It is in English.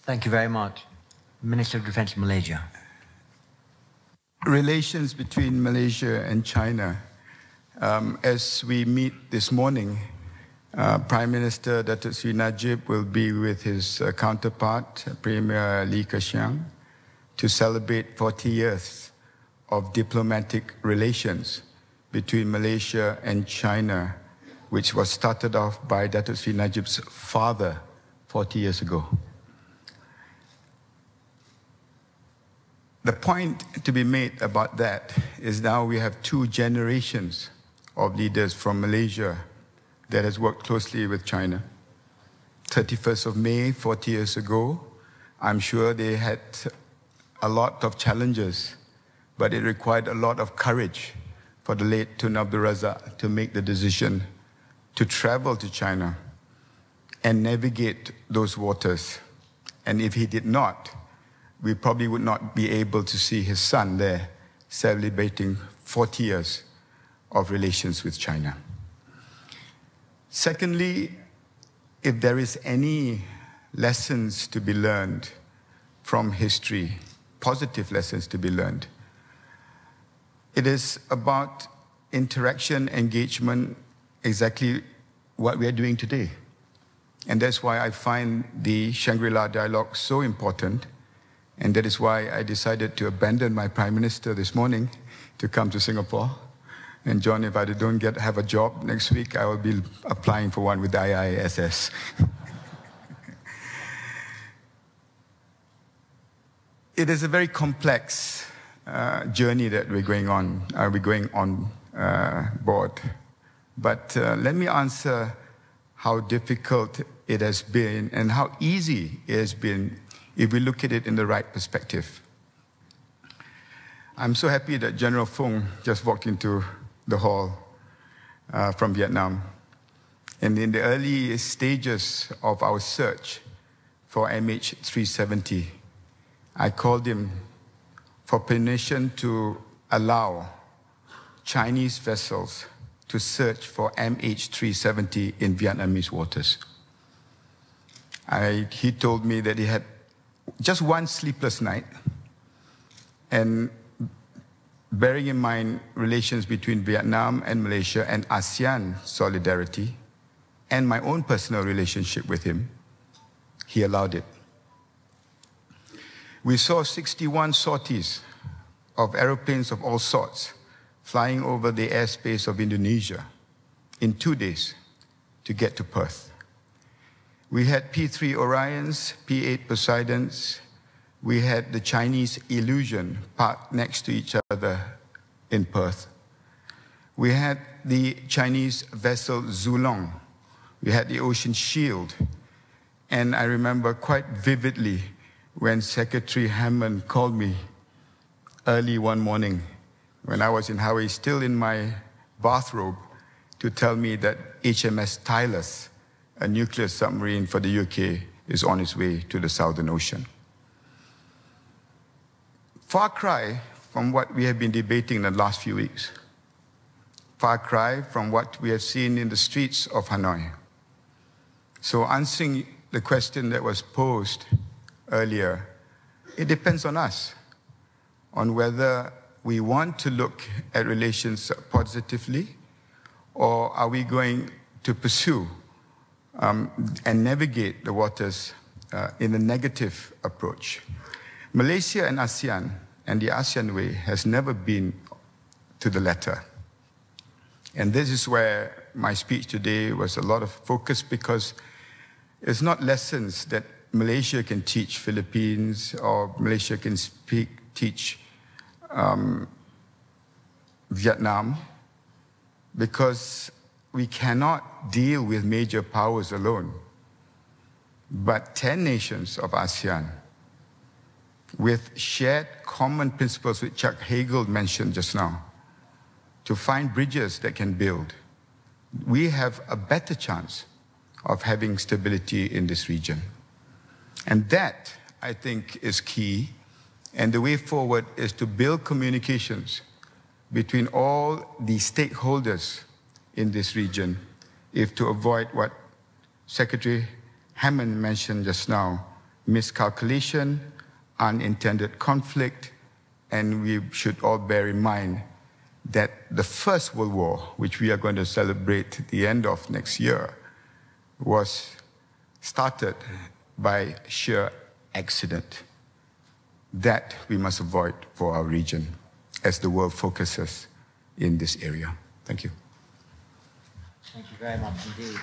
Thank you very much. Minister of Defense, Malaysia. Relations between Malaysia and China. As we meet this morning, Prime Minister Datuk Seri Najib will be with his counterpart, Premier Li Keqiang, to celebrate 40 years of diplomatic relations between Malaysia and China, which was started off by Datuk Seri Najib's father 40 years ago. The point to be made about that is now we have two generations of leaders from Malaysia that has worked closely with China. 31st of May, 40 years ago, I'm sure they had a lot of challenges, but it required a lot of courage for the late Tun Abdul Razak to make the decision to travel to China and navigate those waters. And if he did not, we probably would not be able to see his son there celebrating 40 years of relations with China. Secondly, if there is any lessons to be learned from history, positive lessons to be learned, it is about interaction, engagement, exactly what we are doing today. And that's why I find the Shangri-La dialogue so important. And that is why I decided to abandon my Prime Minister this morning to come to Singapore. And John, if I don't have a job next week, I will be applying for one with the IISS. It is a very complex journey that we're going on board. But let me answer how difficult it has been and how easy it has been if we look at it in the right perspective. I'm so happy that General Fong just walked into the hall from Vietnam. And in the early stages of our search for MH370, I called him for permission to allow Chinese vessels to search for MH370 in Vietnamese waters. He told me that he had just one sleepless night, and bearing in mind relations between Vietnam and Malaysia and ASEAN solidarity, and my own personal relationship with him, he allowed it. We saw 61 sorties of aeroplanes of all sorts flying over the airspace of Indonesia in 2 days to get to Perth. We had P-3 Orions, P-8 Poseidons. We had the Chinese Illusion parked next to each other in Perth. We had the Chinese vessel Zulong. We had the Ocean Shield. And I remember quite vividly when Secretary Hammond called me early one morning when I was in Hawaii, still in my bathrobe, to tell me that HMS Tyrus, a nuclear submarine for the UK, is on its way to the Southern Ocean. Far cry from what we have been debating in the last few weeks. Far cry from what we have seen in the streets of Hanoi. So answering the question that was posed earlier, it depends on us, on whether we want to look at relations positively, or are we going to pursue and navigate the waters in a negative approach. Malaysia and ASEAN and the ASEAN way has never been to the letter. And this is where my speech today was a lot of focus, because it's not lessons that Malaysia can teach Philippines or Malaysia can teach Vietnam, because we cannot deal with major powers alone. But 10 nations of ASEAN with shared common principles, which Chuck Hagel mentioned just now, to find bridges that can build, we have a better chance of having stability in this region. And that, I think, is key. And the way forward is to build communications between all the stakeholders in this region, if to avoid what Secretary Hammond mentioned just now, miscalculation, unintended conflict, and we should all bear in mind that the First World War, which we are going to celebrate at the end of next year, was started by sheer accident. That we must avoid for our region as the world focuses in this area. Thank you. Thank you very much indeed.